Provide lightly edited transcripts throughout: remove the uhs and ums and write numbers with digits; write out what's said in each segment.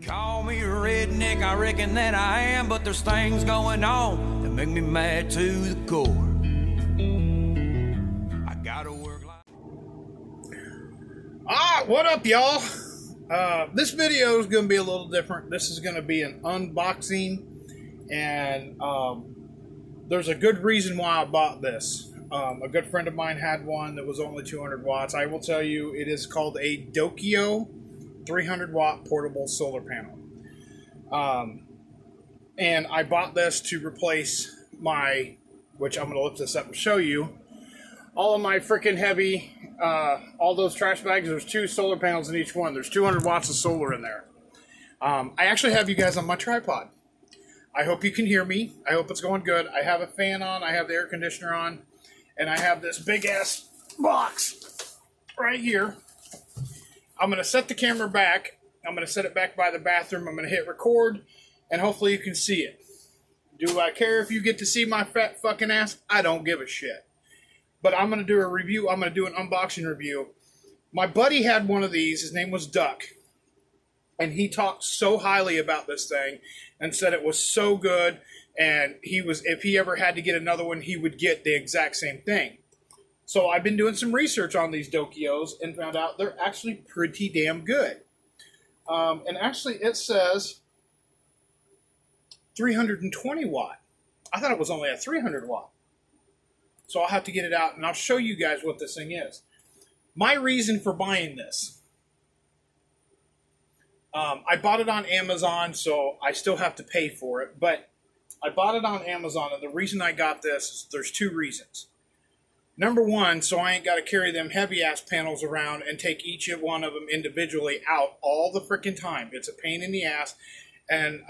Call me a redneck, I reckon that I am, but there's things going on that make me mad to the core. I gotta work like... What up, y'all? This video is going to be a little different. This is going to be an unboxing, and there's a good reason why I bought this. A good friend of mine had one that was only 200 watts. I will tell you, it is called a DOKIO 300 watt portable solar panel. And I bought this to replace my, which I'm going to lift this up and show you, all of my freaking heavy, all those trash bags. There's 2 solar panels in each one. There's 200 watts of solar in there. I actually have you guys on my tripod. I hope you can hear me. I hope it's going good. I have a fan on. I have the air conditioner on. And I have this big ass box right here. I'm going to set the camera back. I'm going to set it back by the bathroom. I'm going to hit record, and hopefully you can see it. Do I care if you get to see my fat fucking ass? I don't give a shit. But I'm going to do a review. I'm going to do an unboxing review. My buddy had one of these. His name was Duck. And he talked so highly about this thing and said it was so good. And if he ever had to get another one, he would get the exact same thing. So I've been doing some research on these Dokios and found out they're actually pretty damn good. And actually it says 320 watt. I thought it was only a 300 watt. So I'll have to get it out and I'll show you guys what this thing is. My reason for buying this. I bought it on Amazon, so I still have to pay for it. But I bought it on Amazon, and the reason I got this is there's 2 reasons. Number one, so I ain't got to carry them heavy-ass panels around and take each one of them individually out all the freaking time. It's a pain in the ass, and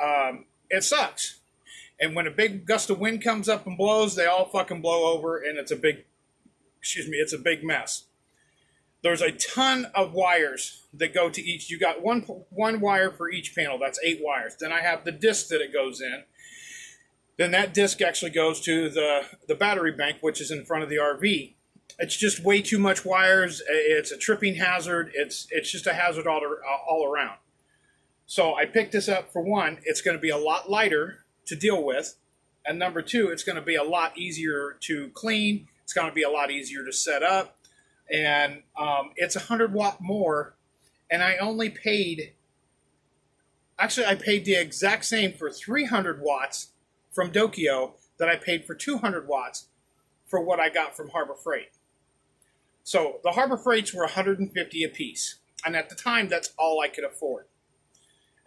it sucks. And when a big gust of wind comes up and blows, they all fucking blow over, and it's a big mess. There's a ton of wires that go to each. You got one wire for each panel. That's 8 wires. Then I have the disc that it goes in. Then that disc actually goes to the battery bank, which is in front of the RV. It's just way too much wires. It's a tripping hazard. It's just a hazard all around. So I picked this up for one. It's going to be a lot lighter to deal with. And number 2, it's going to be a lot easier to clean. It's going to be a lot easier to set up. And it's 100 watt more. And I only paid, actually I paid the exact same for 300 watts from DOKIO that I paid for 200 watts for what I got from Harbor Freight. So the Harbor Freights were $150 a piece. And at the time, that's all I could afford.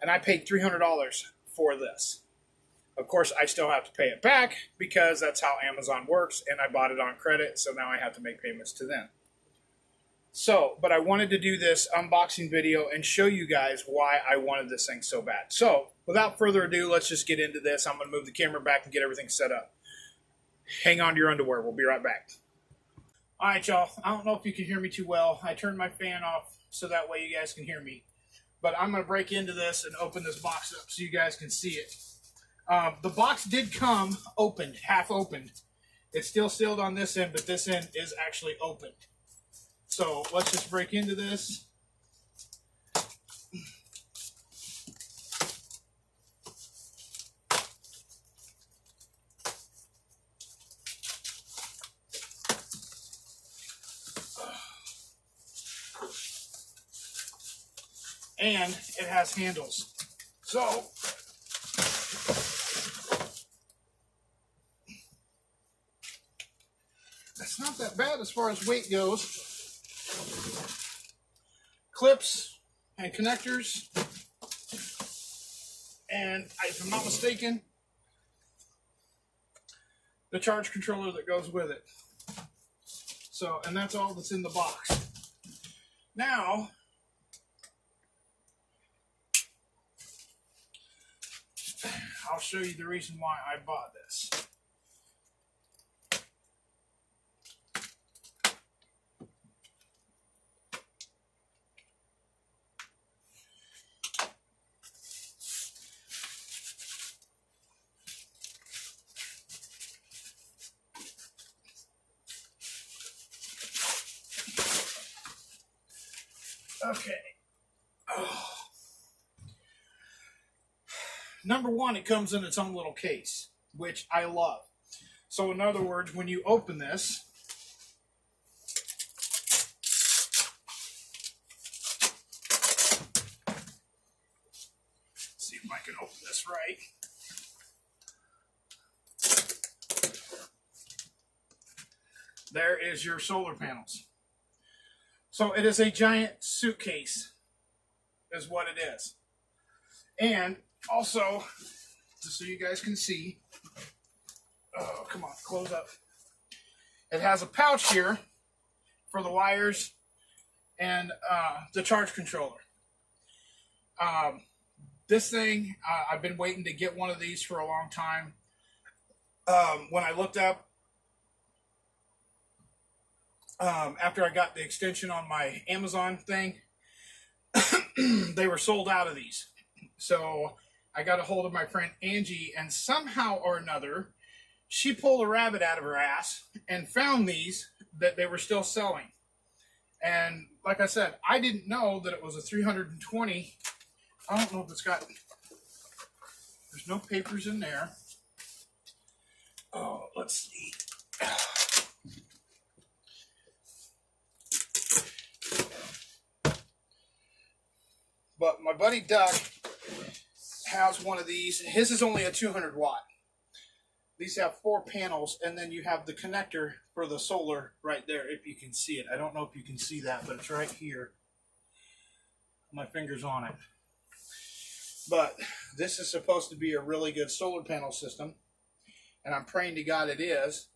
And I paid $300 for this. Of course, I still have to pay it back because that's how Amazon works. And I bought it on credit, so now I have to make payments to them. So, but I wanted to do this unboxing video and show you guys why I wanted this thing so bad. So, without further ado, let's just get into this. I'm going to move the camera back and get everything set up. Hang on to your underwear. We'll be right back. All right, y'all. I don't know if you can hear me too well. I turned my fan off so that way you guys can hear me. But I'm going to break into this and open this box up so you guys can see it. The box did come opened, half opened. It's still sealed on this end, but this end is actually opened. So let's just break into this. And it has handles. So that's not that bad as far as weight goes. Clips and connectors, and if I'm not mistaken, the charge controller that goes with it. So, and that's all that's in the box. Now, I'll show you the reason why I bought this. Okay. Oh. number one, it comes in its own little case, which I love. So in other words, when you open this, see if I can open this right. There is your solar panels. So it is a giant suitcase, is what it is. And also, just so you guys can see, oh, come on, close up. It has a pouch here for the wires and the charge controller. This thing, I've been waiting to get one of these for a long time. When I looked up, after I got the extension on my Amazon thing, they were sold out of these. So I got a hold of my friend Angie, and somehow or another, she pulled a rabbit out of her ass and found these that they were still selling. And like I said, I didn't know that it was a 320. I don't know if it's got, there's no papers in there. Oh, let's see. But my buddy Duck has one of these. His is only a 200 watt. These have 4 panels, and then you have the connector for the solar right there, if you can see it. I don't know if you can see that, but it's right here. My finger's on it. But this is supposed to be a really good solar panel system, and I'm praying to God it is.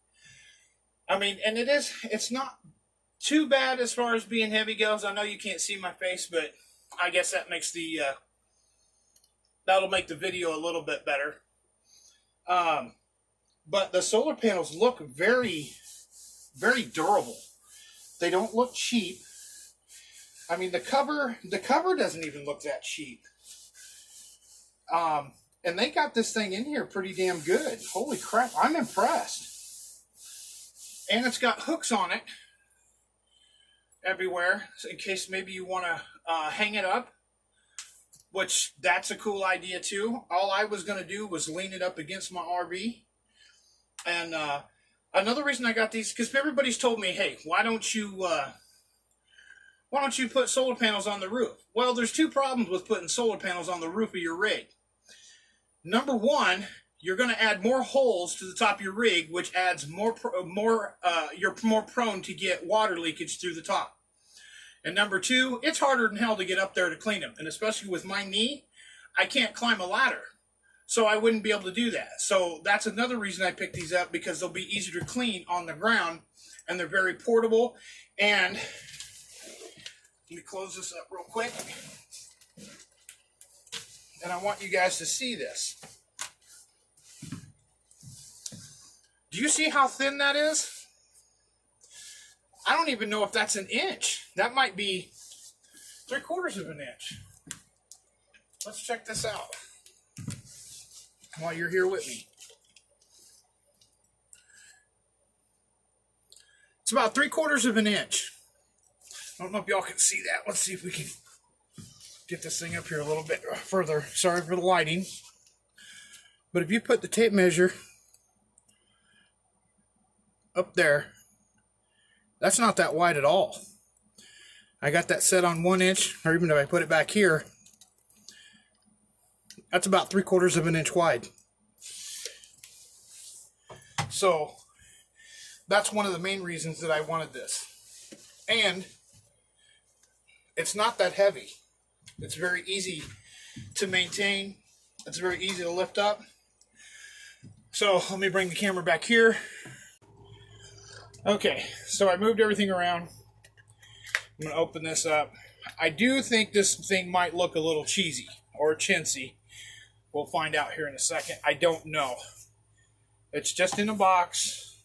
I mean, and it's not too bad as far as being heavy goes. I know you can't see my face, but I guess that makes the that'll make the video a little bit better. But the solar panels look very, very durable. They don't look cheap. I mean, the cover doesn't even look that cheap. And they got this thing in here pretty damn good. Holy crap, I'm impressed. And it's got hooks on it everywhere, so in case maybe you want to hang it up, which that's a cool idea too. All I was going to do was lean it up against my RV. And another reason I got these, because everybody's told me, hey, why don't you put solar panels on the roof? Well, there's 2 problems with putting solar panels on the roof of your rig. Number one, you're going to add more holes to the top of your rig, which adds you're more prone to get water leakage through the top. And number 2, it's harder than hell to get up there to clean them. And especially with my knee, I can't climb a ladder. So I wouldn't be able to do that. So that's another reason I picked these up, because they'll be easier to clean on the ground, and they're very portable. And let me close this up real quick. And I want you guys to see this. Do you see how thin that is? I don't even know if that's an inch. That might be 3/4 of an inch. Let's check this out while you're here with me. It's about 3/4 of an inch. I don't know if y'all can see that. Let's see if we can get this thing up here a little bit further. Sorry for the lighting. But if you put the tape measure up there, that's not that wide at all. I got that set on 1 inch, or even if I put it back here, that's about 3/4 of an inch wide. So that's one of the main reasons that I wanted this. And it's not that heavy. It's very easy to maintain. It's very easy to lift up. So let me bring the camera back here. Okay, so I moved everything around. I'm going to open this up. I do think this thing might look a little cheesy or chintzy. We'll find out here in a second. I don't know. It's just in a box.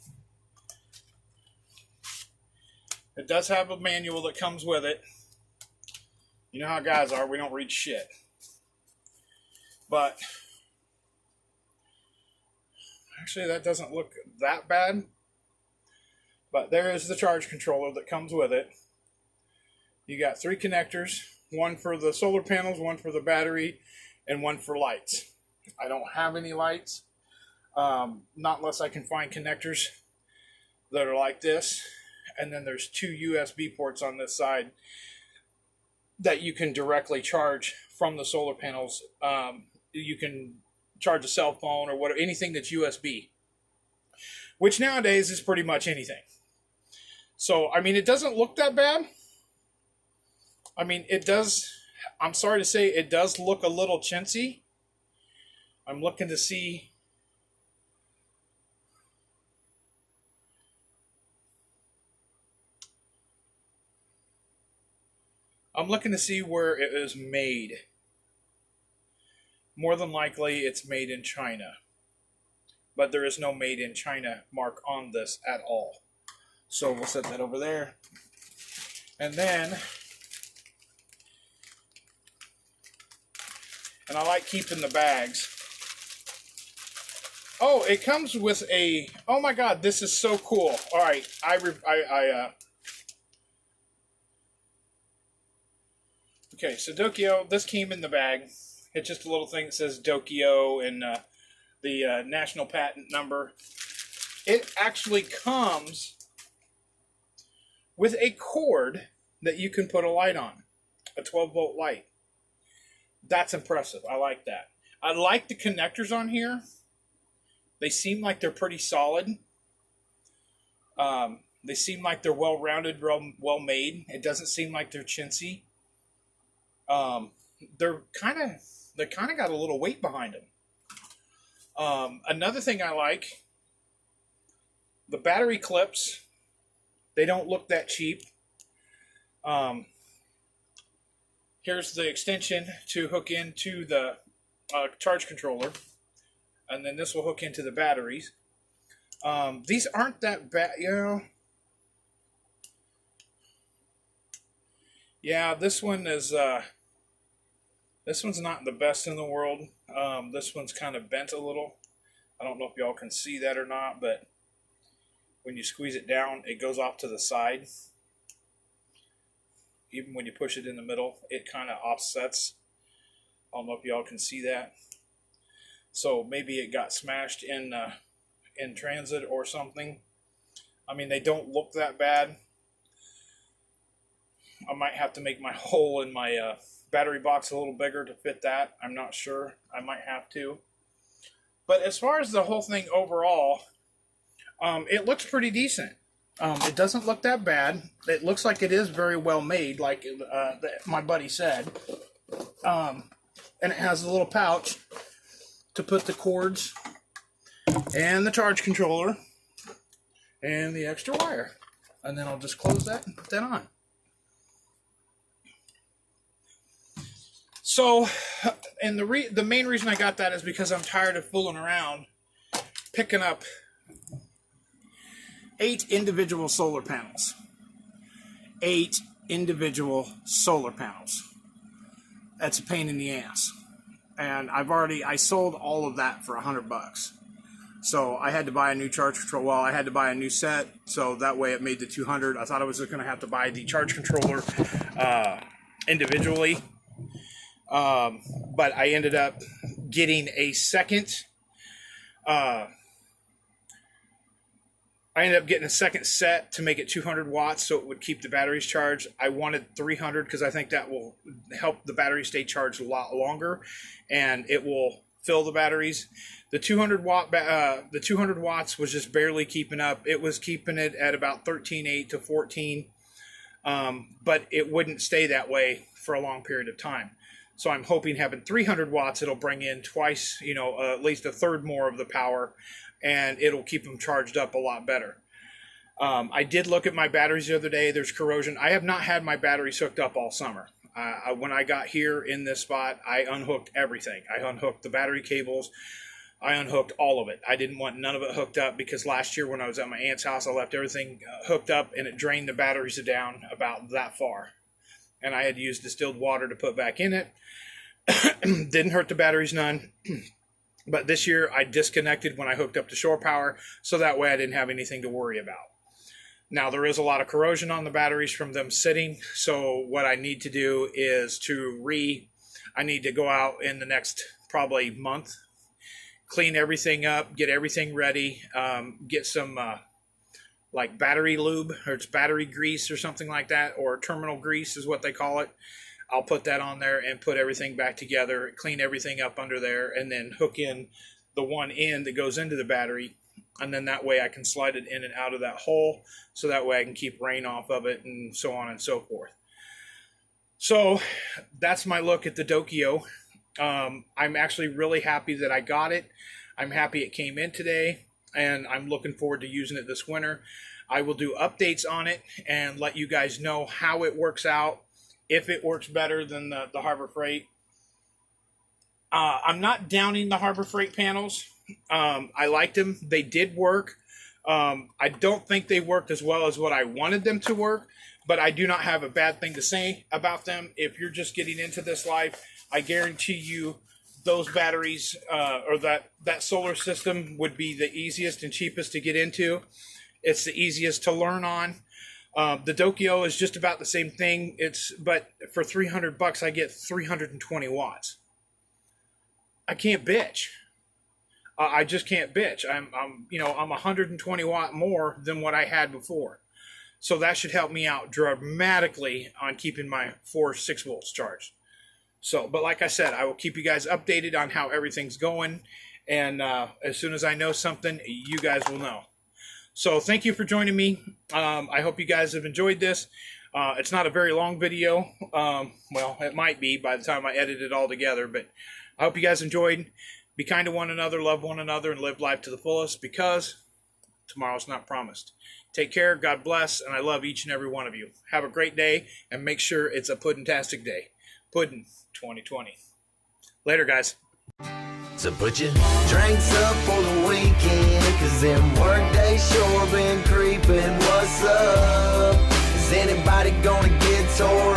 It does have a manual that comes with it. You know how guys are, we don't read shit. But actually that doesn't look that bad. But there is the charge controller that comes with it. You got 3 connectors, one for the solar panels, one for the battery, and one for lights. I don't have any lights, not unless I can find connectors that are like this. And then there's 2 USB ports on this side that you can directly charge from the solar panels. You can charge a cell phone or whatever, anything that's USB, which nowadays is pretty much anything. So, I mean, it doesn't look that bad. I mean, it does, I'm sorry to say, it does look a little chintzy. I'm looking to see. I'm looking to see where it is made. More than likely, it's made in China. But there is no made in China mark on this at all. So we'll set that over there. And then, and I like keeping the bags. Oh, it comes with a, oh my God, this is so cool. All right, okay, so DOKIO, this came in the bag. It's just a little thing that says DOKIO and the national patent number. It actually comes with a cord that you can put a light on, a 12-volt light. That's impressive. I like that. I like the connectors on here. They seem like they're pretty solid. They seem like they're well-rounded, well-made. It doesn't seem like they're chintzy. They're kind of got a little weight behind them. Another thing I like, the battery clips. They don't look that cheap. Here's the extension to hook into the charge controller. And then this will hook into the batteries. These aren't that bad, you know. Yeah, this one is, this one's not the best in the world. This one's kind of bent a little. I don't know if y'all can see that or not, but when you squeeze it down, it goes off to the side. Even when you push it in the middle, it kind of offsets. I don't know if y'all can see that. So maybe it got smashed in transit or something. I mean, they don't look that bad. I might have to make my hole in my battery box a little bigger to fit that. I'm not sure. I might have to. But as far as the whole thing overall, it looks pretty decent. It doesn't look that bad. It looks like it is very well made, like my buddy said. And it has a little pouch to put the cords and the charge controller and the extra wire. And then I'll just close that and put that on. So, and the main reason I got that is because I'm tired of fooling around picking up 8 individual solar panels. 8 individual solar panels. That's a pain in the ass. And I sold all of that for $100. So I had to buy a new charge control. Well, I had to buy a new set, so that way it made the $200. I thought I was just going to have to buy the charge controller individually. But I ended up getting a second. I ended up getting a second set to make it 200 watts so it would keep the batteries charged. I wanted 300 because I think that will help the battery stay charged a lot longer and it will fill the batteries. The 200 watts was just barely keeping up. It was keeping it at about 13.8 to 14, but it wouldn't stay that way for a long period of time. So I'm hoping having 300 watts, it'll bring in twice, at least a third more of the power, and it'll keep them charged up a lot better. I did look at my batteries the other day. There's corrosion. I have not had my batteries hooked up all summer. When I got here in this spot, I unhooked everything. I unhooked the battery cables. I unhooked all of it. I didn't want none of it hooked up because last year when I was at my aunt's house, I left everything hooked up and it drained the batteries down about that far. And I had used distilled water to put back in it. Didn't hurt the batteries none. But this year I disconnected when I hooked up to shore power, so that way I didn't have anything to worry about. Now there is a lot of corrosion on the batteries from them sitting, so what I need to do is I need to go out in the next probably month clean everything up, get everything ready, get some like battery lube, or it's battery grease or something like that, or terminal grease is what they call it. I'll put that on there and put everything back together, clean everything up under there, and then hook in the one end that goes into the battery. And then that way I can slide it in and out of that hole, so that way I can keep rain off of it and so on and so forth. So that's my look at the DOKIO. I'm actually really happy that I got it. I'm happy it came in today, and I'm looking forward to using it this winter. I will do updates on it and let you guys know how it works out, if it works better than the Harbor Freight. I'm not downing the Harbor Freight panels. I liked them. They did work. I don't think they worked as well as what I wanted them to work, but I do not have a bad thing to say about them. If you're just getting into this life, I guarantee you those batteries or that solar system would be the easiest and cheapest to get into. It's the easiest to learn on. The DOKIO is just about the same thing. But for $300 I get 320 watts. I can't bitch. I just can't bitch. I'm 120 watt more than what I had before. So that should help me out dramatically on keeping my 6 volts charged. So, but like I said, I will keep you guys updated on how everything's going. And as soon as I know something, you guys will know. So thank you for joining me. I hope you guys have enjoyed this. It's not a very long video. Well, it might be by the time I edit it all together, but I hope you guys enjoyed. Be kind to one another, love one another, and live life to the fullest, because tomorrow's not promised. Take care, God bless, and I love each and every one of you. Have a great day, and make sure it's a puddin-tastic day. Puddin' 2020. Later, guys. So put your drinks up for the weekend, 'cause them work days sure been creeping. What's up? Is anybody gonna get tore